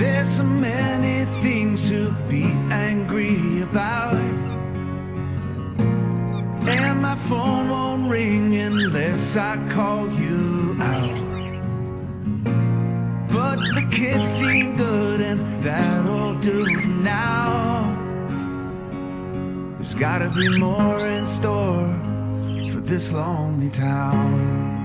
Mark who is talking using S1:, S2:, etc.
S1: There's so many things to be angry about, and my phone won't ring unless I call you out. But the kids seem good and that'll do for now. There's gotta be more in store for this lonely town.